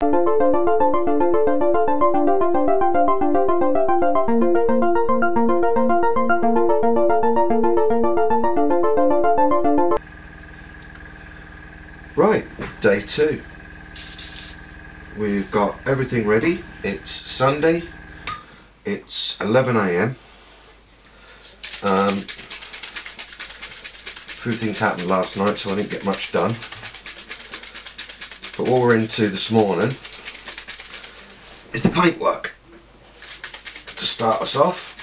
Right, day 2. We've got everything ready. It's Sunday. It's 11 AM. A few things happened last night, so I didn't get much done. But what we're into this morning is the paintwork. To start us off.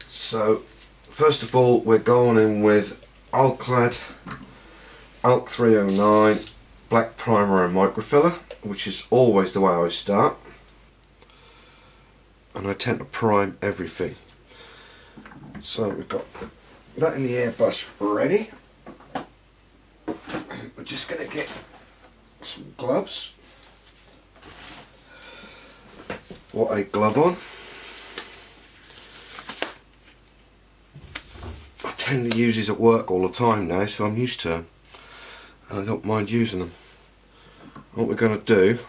So, first of all, we're going in with Alclad Alk 309 black primer and microfiller, which is always the way I start, and I tend to prime everything. So we've got that in the airbrush ready. We're just going to get some gloves. What a glove on. I tend to use these at work all the time now, so I'm used to them. And I don't mind using them. What we're going to do,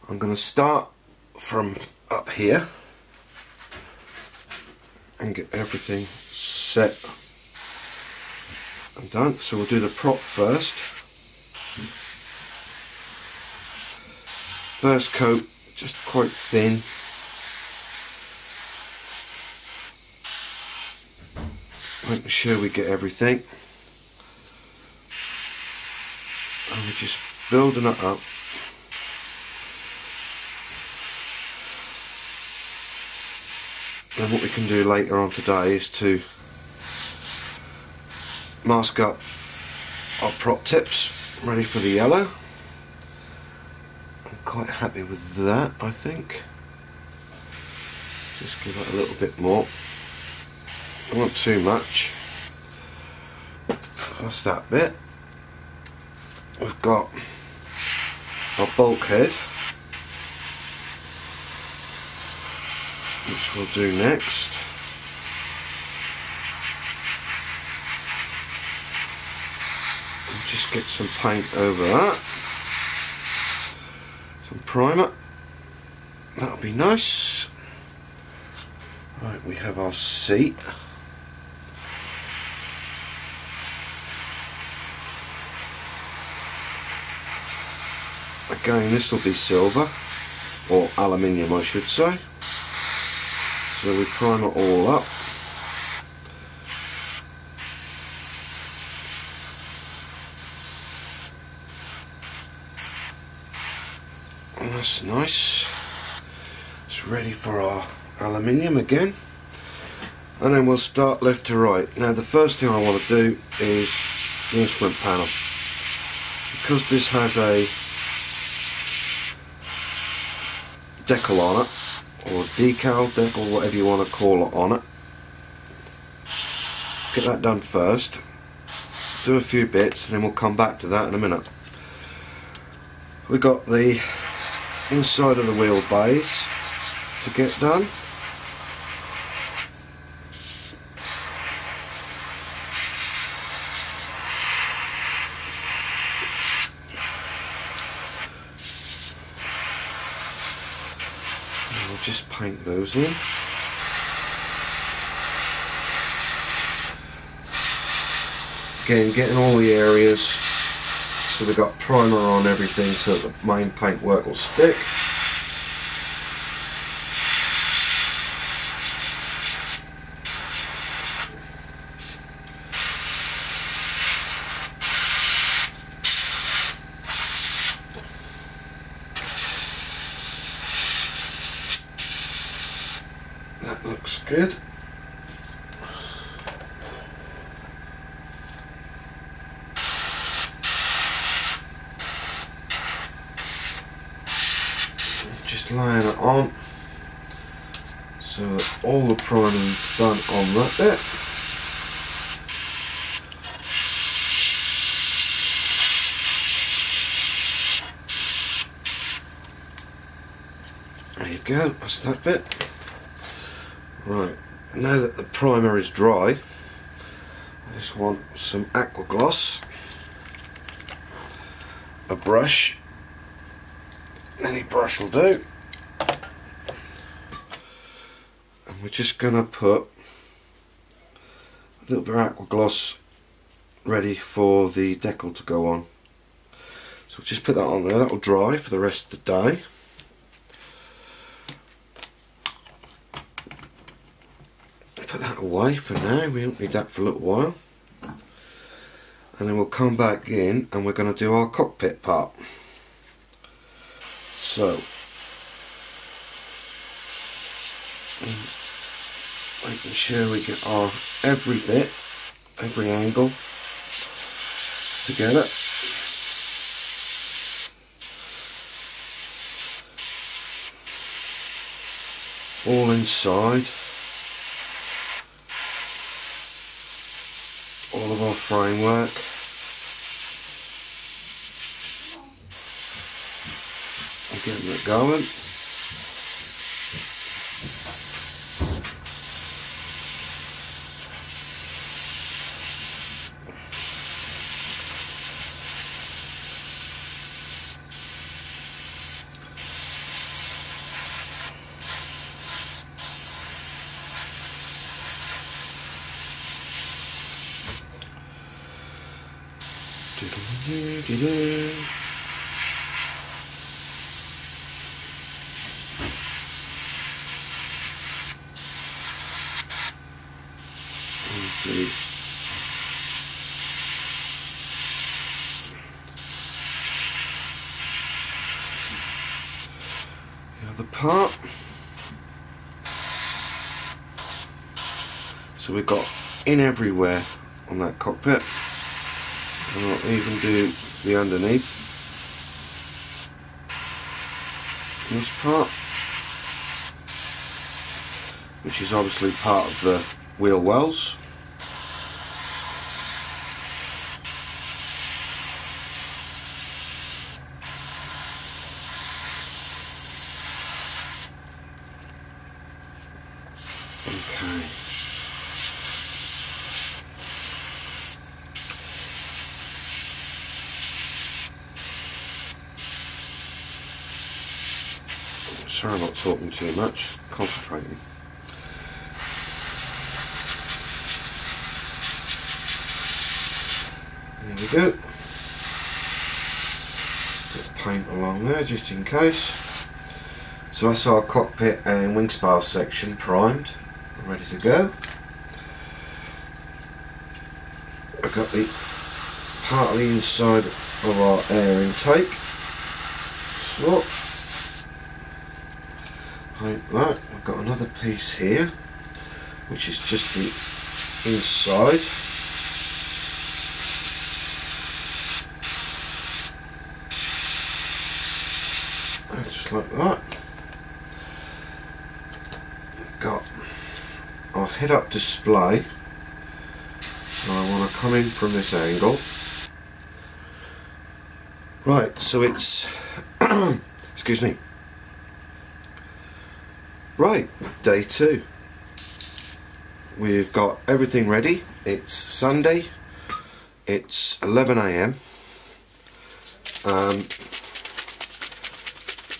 I'm going to start from up here and get everything set and done. So we'll do the prop first. First coat, just quite thin. Making sure we get everything. And we're just building it up. And what we can do later on today is to mask up our prop tips, ready for the yellow. I'm quite happy with that, I think. Just give it a little bit more. I don't want too much. That's that bit. We've got our bulkhead, which we'll do next. And just get some paint over that, some primer, that'll be nice. Right, we have our seat. Again, this will be silver, or aluminium I should say. So we prime it all up. And that's nice. It's ready for our aluminium again. And then we'll start left to right. Now the first thing I want to do is the instrument panel. Because this has a decal on it, or decal, decal, whatever you want to call it, on it. Get that done first, do a few bits, and then we'll come back to that in a minute. We've got the inside of the wheel bays to get done. Just paint those in. Again, getting all the areas so we've got primer on everything so that the main paintwork will stick. That looks good. Just laying it on so that all the priming is done on that bit. There you go, that's that bit. Right, now that the primer is dry, I just want some aqua gloss a brush. Any brush will do. And we're just going to put a little bit of aqua gloss ready for the decal to go on. So we'll just put that on there. That will dry for the rest of the day. Put that away for now. We don't need that for a little while. And then we'll come back in and we're going to do our cockpit part. So making sure we get our every bit, every angle together. All inside all of our framework. And getting it going. The other part. So we've got in everywhere on that cockpit. And I'll even do the underneath this part, which is obviously part of the wheel wells. Okay. Sorry, I'm not talking too much, concentrating. There we go. Bit of paint along there just in case. So that's our cockpit and wing spar section primed and ready to go. I've got the part of the inside of our air intake. So like that. I've got another piece here which is just the inside. Just like that. Got our head up display, and I want to come in from this angle. Right, so it's excuse me. Right, day 2. We've got everything ready. It's Sunday. It's 11 AM. A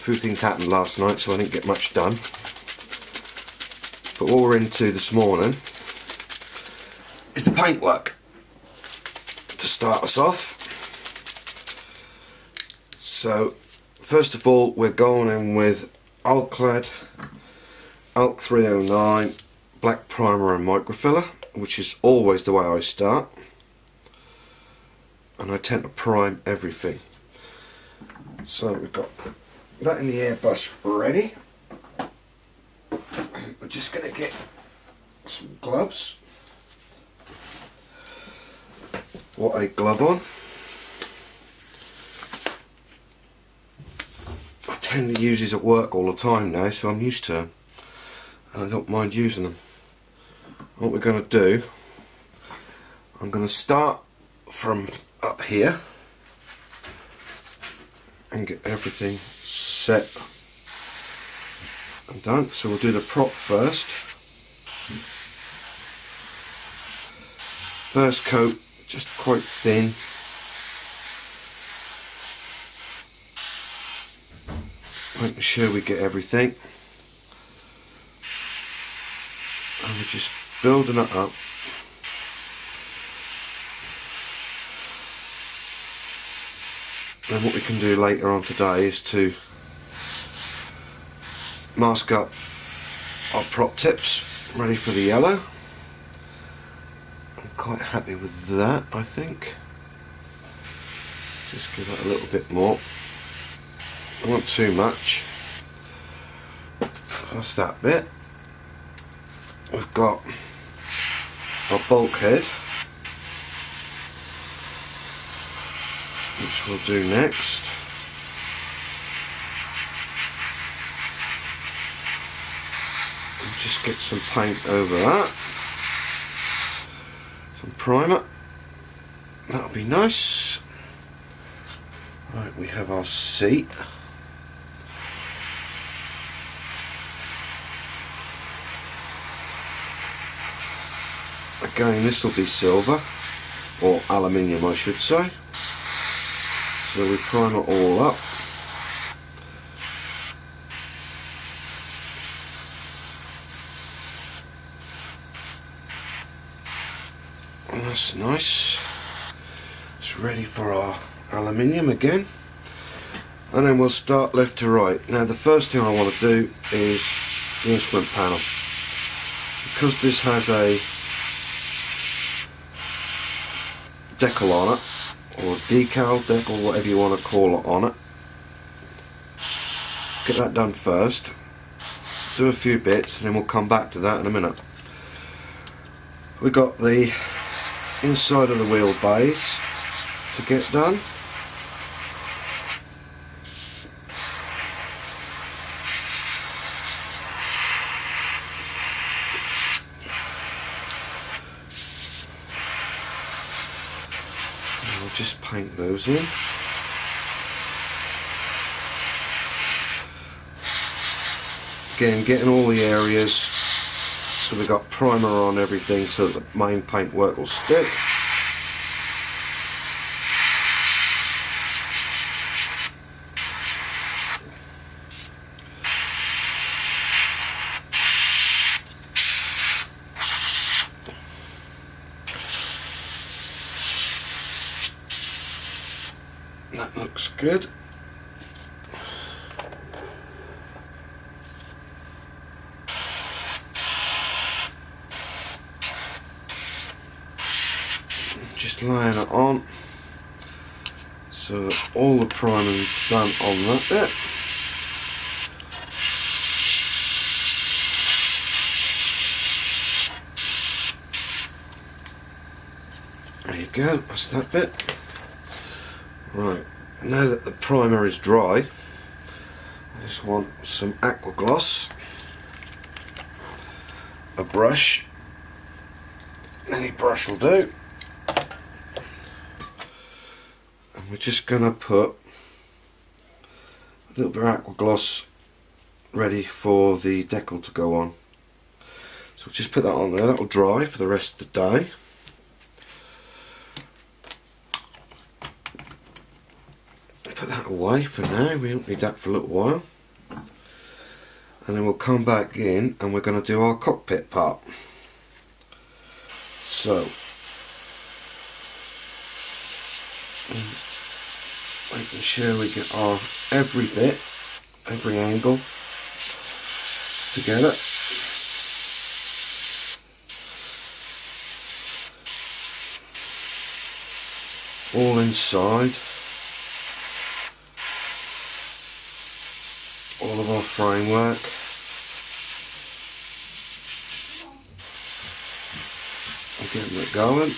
few things happened last night, so I didn't get much done. But what we're into this morning is the paintwork to start us off. So first of all, we're going in with Alclad Alk 309 black primer and microfiller, which is always the way I start, and I tend to prime everything. So we've got that in the airbrush ready. We're just going to get some gloves. What a glove on. I tend to use these at work all the time now, so I'm used to them and I don't mind using them. What we're going to do, I'm going to start from up here and get everything set and done. So we'll do the prop first. First coat, just quite thin. making sure we get everything, and we're just building it up. Then what we can do later on today is to mask up our prop tips ready for the yellow. I'm quite happy with that, I think. Just give it a little bit more. I don't want too much. That's that bit. We've got our bulkhead, which we'll do next. And just get some paint over that. Some primer. That'll be nice. Right, we have our seat. Again, this will be silver, or aluminium I should say. So we prime it all up. And that's nice. It's ready for our aluminium again. And then we'll start left to right. Now the first thing I want to do is the instrument panel. Because this has a decal on it, or decal, decal, whatever you want to call it on it. Get that done first. Do a few bits and then we'll come back to that in a minute. We've got the inside of the wheel base to get done. I'll just paint those in. Again, getting all the areas so we've got primer on everything so that the main paint work will stick. That looks good. Just laying it on so that all the priming's done on that bit. There you go, that's that bit. Right, now that the primer is dry, I just want some aqua gloss, a brush, any brush will do, and we're just going to put a little bit of aqua gloss ready for the decal to go on. So we'll just put that on there, that will dry for the rest of the day. Put that away for now, we don't need that for a little while. And then we'll come back in and we're going to do our cockpit part. So, making sure we get our every bit, every angle together. All inside. All of our framework. I'm getting it going.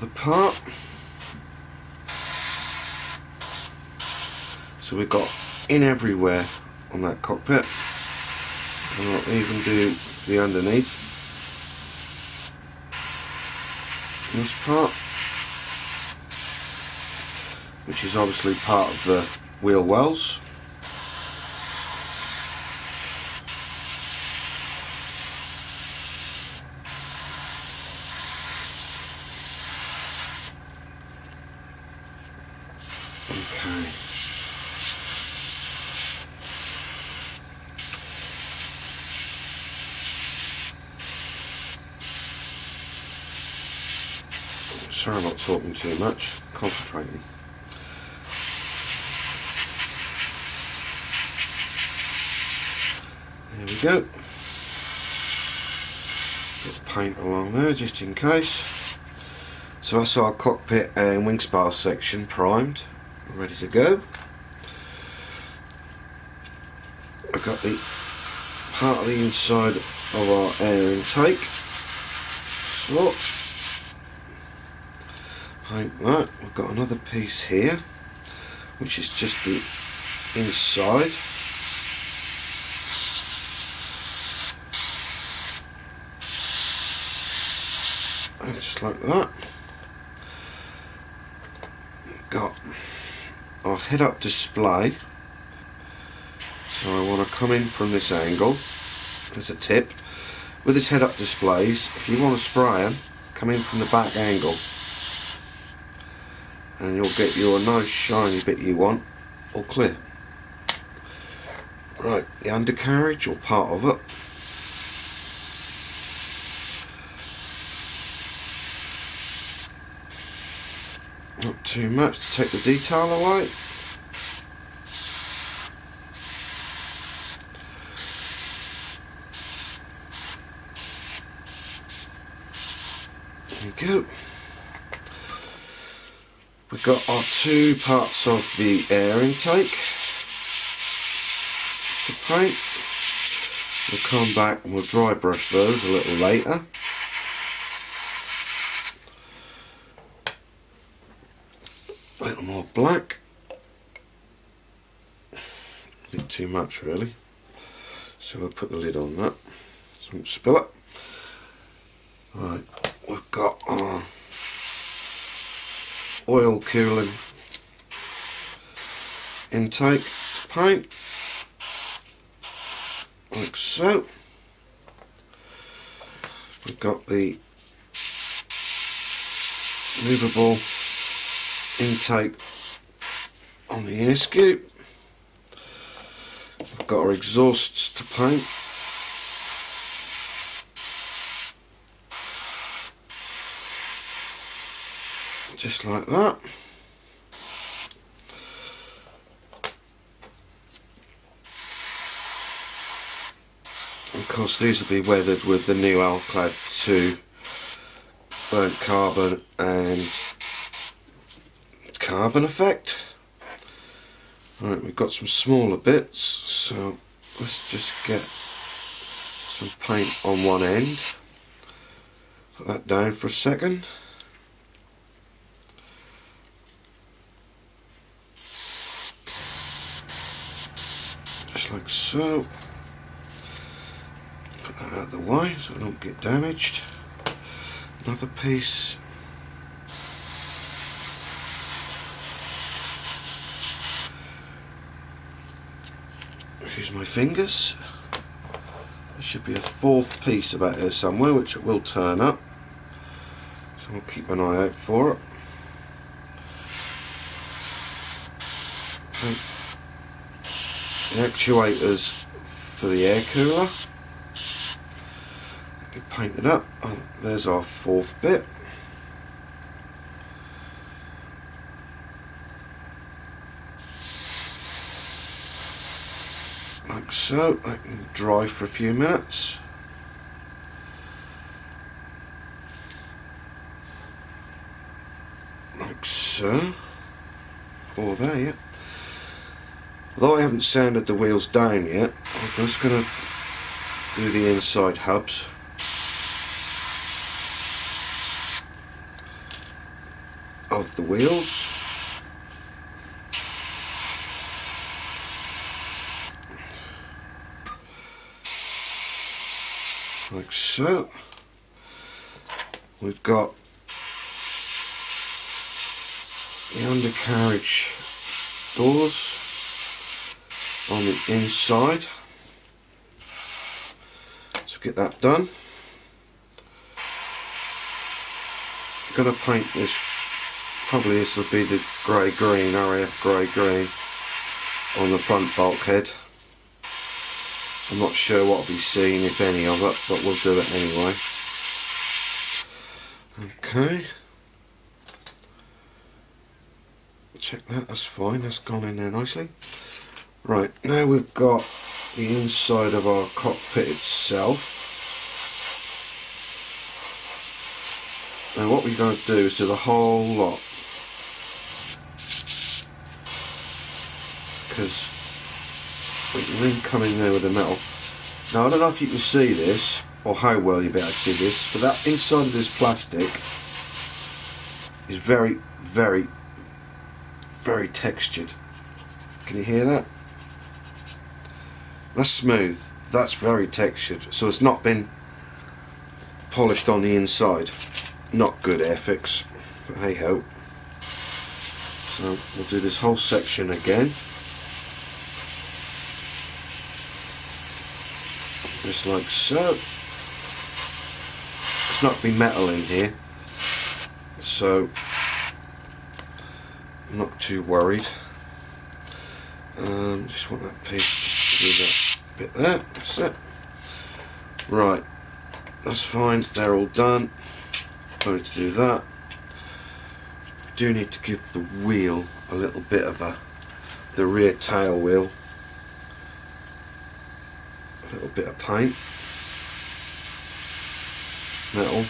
the part. So we've got in everywhere on that cockpit, and I'll even do the underneath this part, which is obviously part of the wheel wells. Okay. Sorry, I'm not talking too much, concentrating. There we go. Bit of paint along there just in case. So that's our cockpit and wing spar section primed, ready to go. I've got the part of the inside of our air intake slot. Paint that. We've got another piece here, which is just the inside. And just like that. We've got our head-up display. So I want to come in from this angle. There's a tip. With these head-up displays, if you want to spray them, come in from the back angle, and you'll get your nice shiny bit you want, all clear. Right, the undercarriage, or part of it. Not too much to take the detail away. There we go. We've got our two parts of the air intake to paint. We'll come back and we'll dry brush those a little later. A little more black. A bit too much really. So we'll put the lid on that so we don't spill it. Right, we've got our oil cooling intake to paint, like so. We've got the movable intake on the air scoop. We've got our exhausts to paint. Just like that. Of course these will be weathered with the new Alclad 2 burnt carbon and carbon effect. Right, we've got some smaller bits, so let's just get some paint on one end. Put that down for a second. Just like so. Put that out of the way so I don't get damaged. Another piece. Use my fingers. There should be a fourth piece about here somewhere, which it will turn up. So we'll keep an eye out for it. The actuators for the air cooler. Be painted up. Oh, there's our fourth bit. Like so. I can dry for a few minutes. Like so. Or there, yeah. Although I haven't sanded the wheels down yet, I'm just going to do the inside hubs. of the wheels. Like so. We've got the undercarriage doors on the inside, so get that done. I'm going to paint this, probably this will be the grey green, RAF grey green on the front bulkhead. I'm not sure what will be seen, if any of it, but we'll do it anyway. Okay. Check that, that's fine, that's gone in there nicely. Right, now we've got the inside of our cockpit itself. Now what we're going to do is do the whole lot, because we can then come in there with the metal. Now I don't know if you can see this, or how well you'll be able to see this, but that inside of this plastic is very, very, very textured. Can you hear that? That's smooth, that's very textured, so it's not been polished on the inside. Not good, Airfix, but hey ho. So we'll do this whole section again. Just like so. It's not been metal in here, so I'm not too worried. Just want that piece, just do that bit there, that's it. Right, that's fine, they're all done. Don't need to do that. Do need to give the wheel a little bit of the rear tail wheel, a little bit of paint, metal.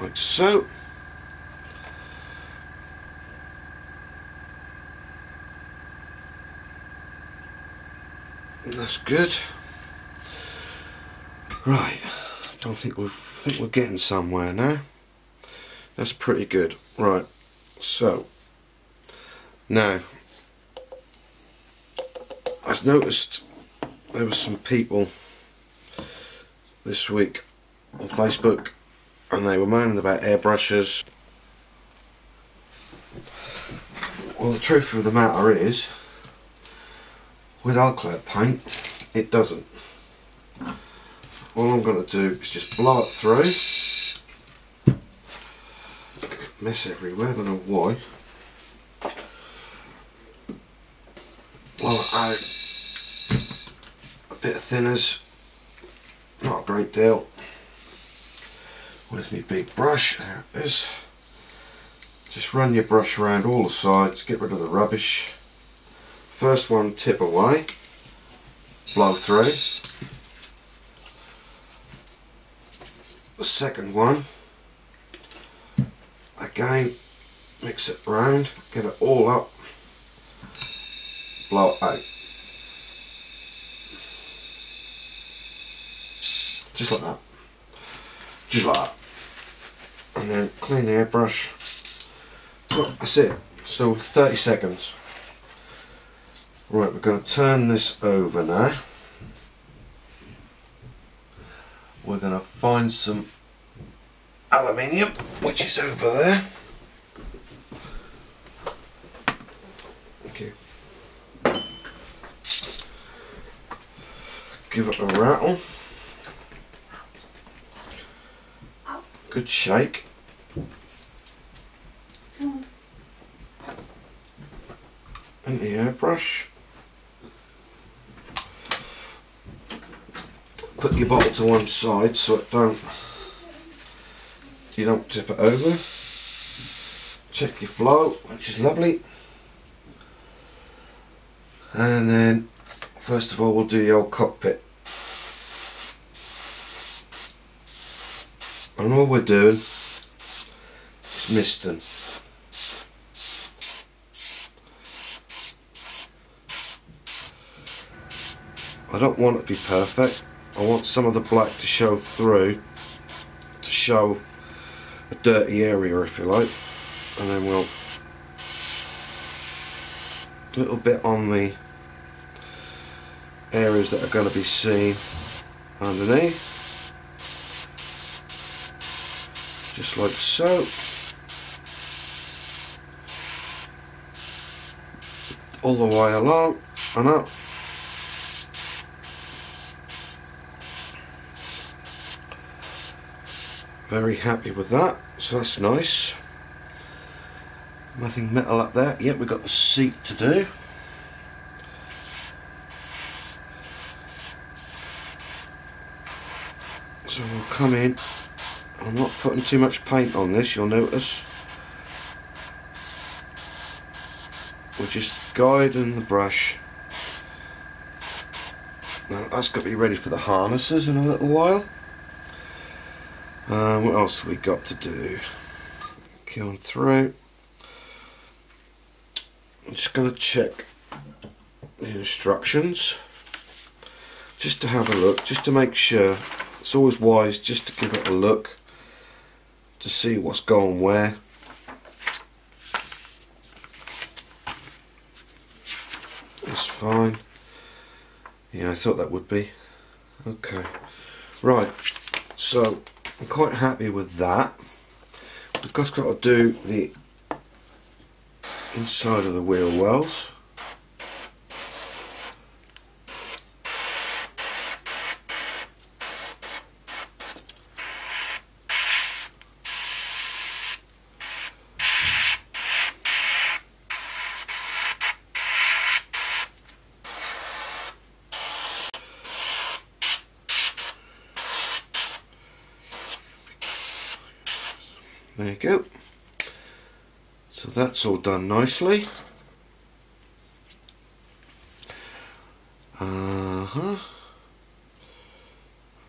Like so. And that's good. Right, I think we're getting somewhere now. That's pretty good. Right, so now I've noticed there were some people this week on Facebook and they were moaning about airbrushes. Well, the truth of the matter is, with alkali paint, it doesn't. All I'm going to do is just blow it through. Mess everywhere, I don't know why. Blow it out. A bit of thinners, not a great deal. Where's my big brush? There it is. Just run your brush around all the sides, get rid of the rubbish. First one, tip away, blow through. The second one, again, mix it round, get it all up, blow it out. Just like that. Just like that. And then clean the airbrush. Well, that's it. So 30 seconds. Right, we're going to turn this over now. We're going to find some aluminium, which is over there. Okay. Give it a rattle. Good shake. And the airbrush. Put your bottle to one side so you don't tip it over. Check your flow, which is lovely. And then first of all we'll do the old cockpit. And all we're doing is misting. I don't want it to be perfect. I want some of the black to show through show a dirty area, if you like, and then we'll a little bit on the areas that are going to be seen underneath, just like so. All the way along and up. Very happy with that, so that's nice. Nothing metal up there. Yep, we've got the seat to do. So we'll come in. I'm not putting too much paint on this, you'll notice. We're just guiding the brush. Now that's got to be ready for the harnesses in a little while. What else have we got to do? Going through. I'm just going to check the instructions just to have a look, just to make sure. It's always wise just to give it a look to see what's going where. It's fine. Yeah, I thought that would be. Okay. Right. So I'm quite happy with that. We've just got to do the inside of the wheel wells. There you go. So that's all done nicely.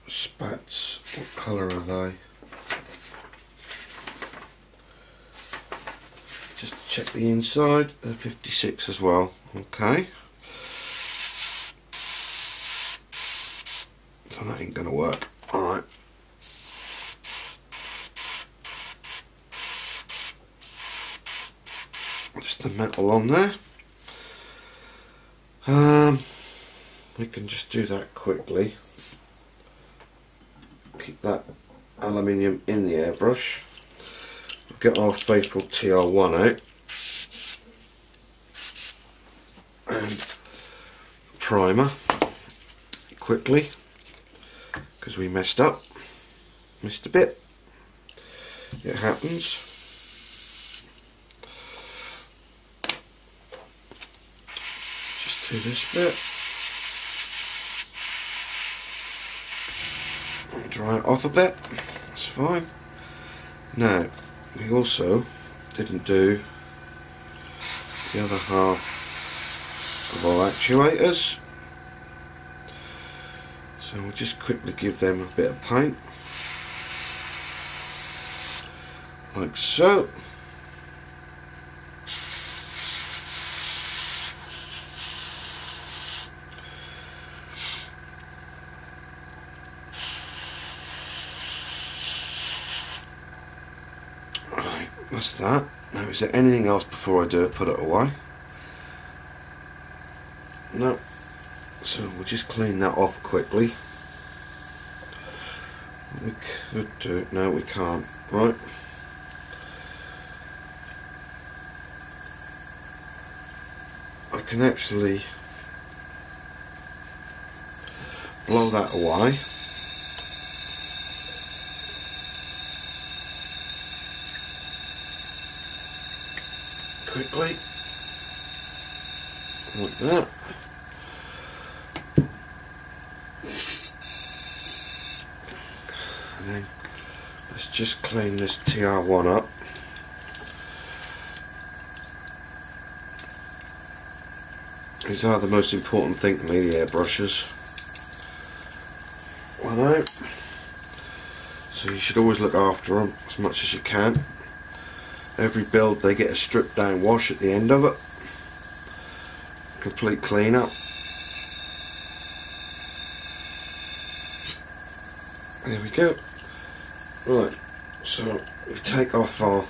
Spats, what colour are they? Just to check the inside, they're 56 as well. Okay. So that ain't gonna work. Alright. Just the metal on there. We can just do that quickly. Keep that aluminium in the airbrush. We'll get our faithful TR1 out and primer quickly because we messed a bit. It happens. Do this bit, dry it off a bit, that's fine. Now we also didn't do the other half of our actuators, so we'll just quickly give them a bit of paint like so. That's that. Now, is there anything else before I do it? Put it away. No. So we'll just clean that off quickly. We could do it. No, we can't. Right. I can actually blow that away. Quickly, like that. And then let's just clean this TR1 up. These are the most important thing to me, the airbrushes. One out. So you should always look after them as much as you can. Every build they get a stripped down wash at the end of it. Complete clean up. There we go. Right, So we take off our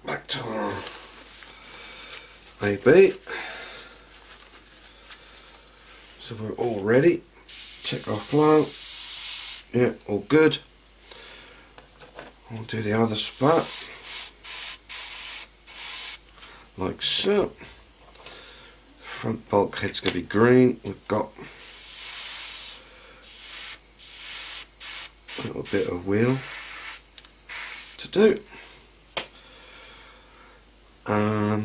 back to our AB. So we're all ready. Check our flow. Yeah, all good. We'll do the other spot like so. Front bulkhead's going to be green. We've got a little bit of wheel to do. Our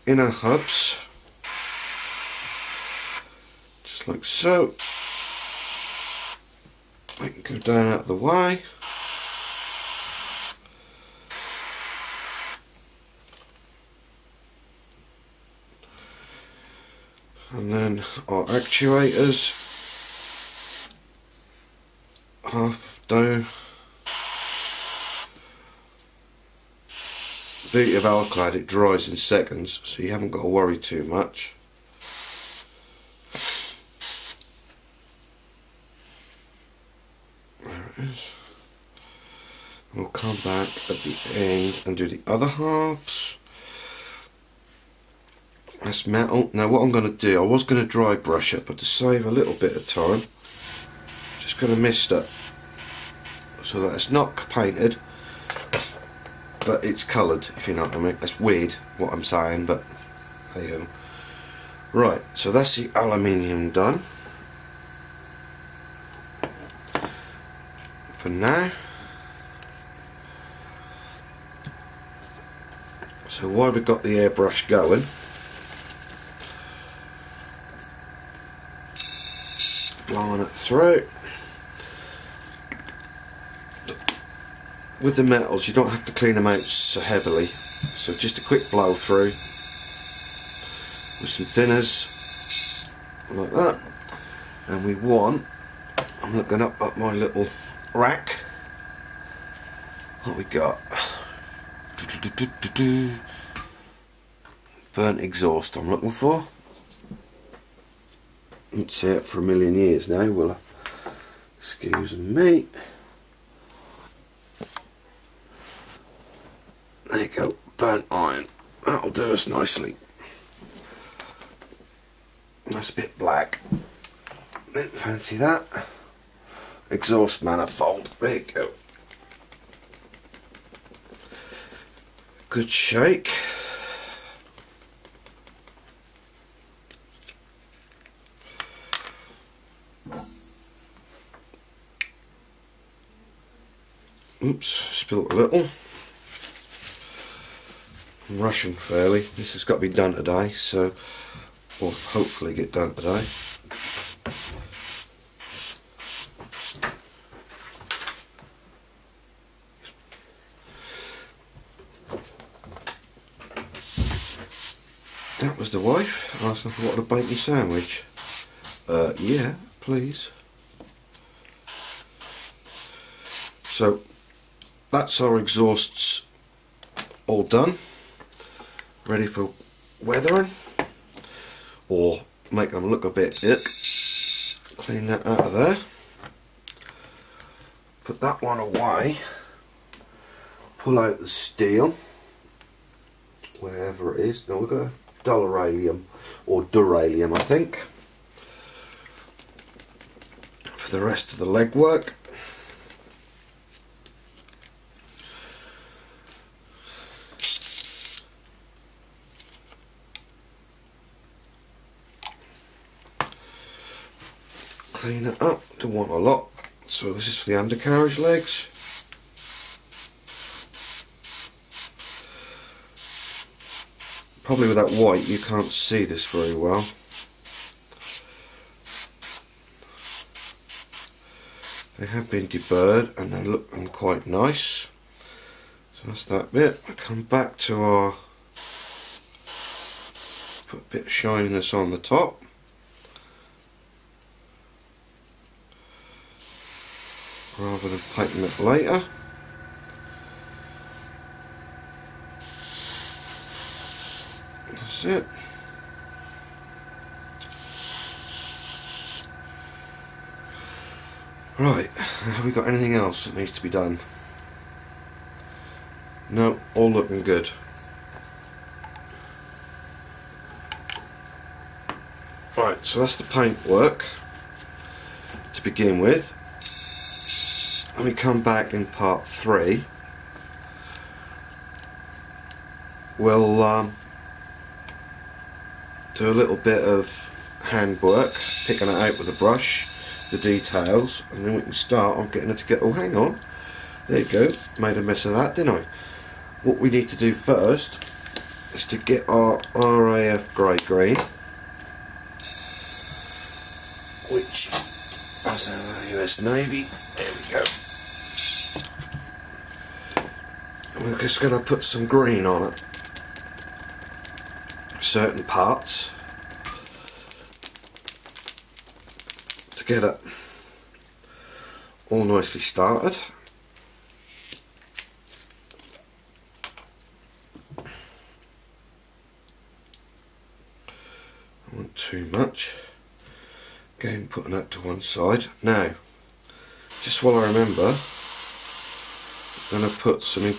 inner hubs, just like so. I can go down out of the way. And then our actuators, half down. The beauty of Alclad, it dries in seconds, so you haven't got to worry too much. There it is. We'll come back at the end and do the other halves. That's metal. Now what I'm going to do, I was going to dry brush it, but to save a little bit of time, just going to mist it so that it's not painted, but it's coloured, if you know what I mean. That's weird what I'm saying, but hey ho. Right, so that's the aluminium done for now. So while we've got the airbrush going, blowing it through. With the metals you don't have to clean them out so heavily, so just a quick blow through with some thinners like that. And we want, I'm looking up at my little rack, what we got, burnt exhaust I'm looking for. It's see it for a million years now, will I? Excuse me. There you go, burnt iron. That'll do us nicely. That's a bit black. Didn't fancy that. Exhaust manifold. There you go. Good shake. Oops, spilt a little. I'm rushing fairly. This has got to be done today, so or hopefully get done today. That was the wife asking for what a bacon sandwich. Yeah, please. So that's our exhausts all done, ready for weathering or make them look a bit ick. Clean that out of there, put that one away, pull out the steel wherever it is. Now we've got dulluranium or duralium, I think, for the rest of the legwork. Clean it up, don't want a lot. So this is for the undercarriage legs. Probably with that white you can't see this very well. They have been deburred and they're looking quite nice. So that's that bit. I come back to our, put a bit of shininess on the top. Rather than painting it later. That's it. Right, have we got anything else that needs to be done? No, all looking good. Right, so that's the paintwork to begin with. Let me come back in part 3. We'll do a little bit of handwork, picking it out with a brush, the details, and then we can start on getting it to get. Oh, hang on, there you go, made a mess of that, didn't I? What we need to do first is to get our RAF grey green, which is our US Navy. There we go. We're just going to put some green on it, certain parts, to get it all nicely started. I want too much. Again, putting that to one side. Now, just while I remember, I'm going to put some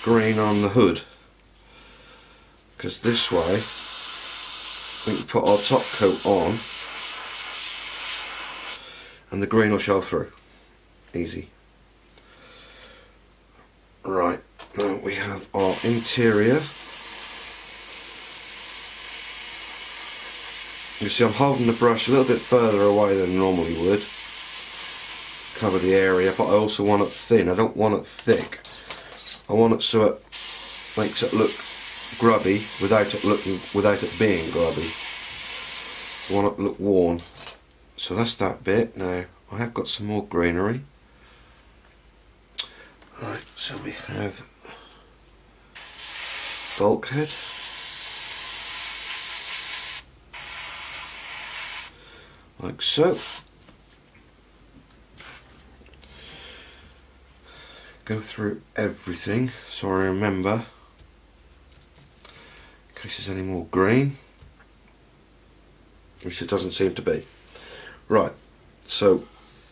green on the hood, because this way we can put our top coat on and the green will show through. Easy. Right, now we have our interior. You see I'm holding the brush a little bit further away than I normally would, cover the area, but I also want it thin. I don't want it thick. I want it so it makes it look grubby without it being grubby. I want it to look worn. So that's that bit. Now I have got some more greenery. Right, so we have bulkhead. Like so. Go through everything so I remember, in case there's any more green, which it doesn't seem to be. Right, so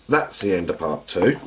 that's the end of part 2.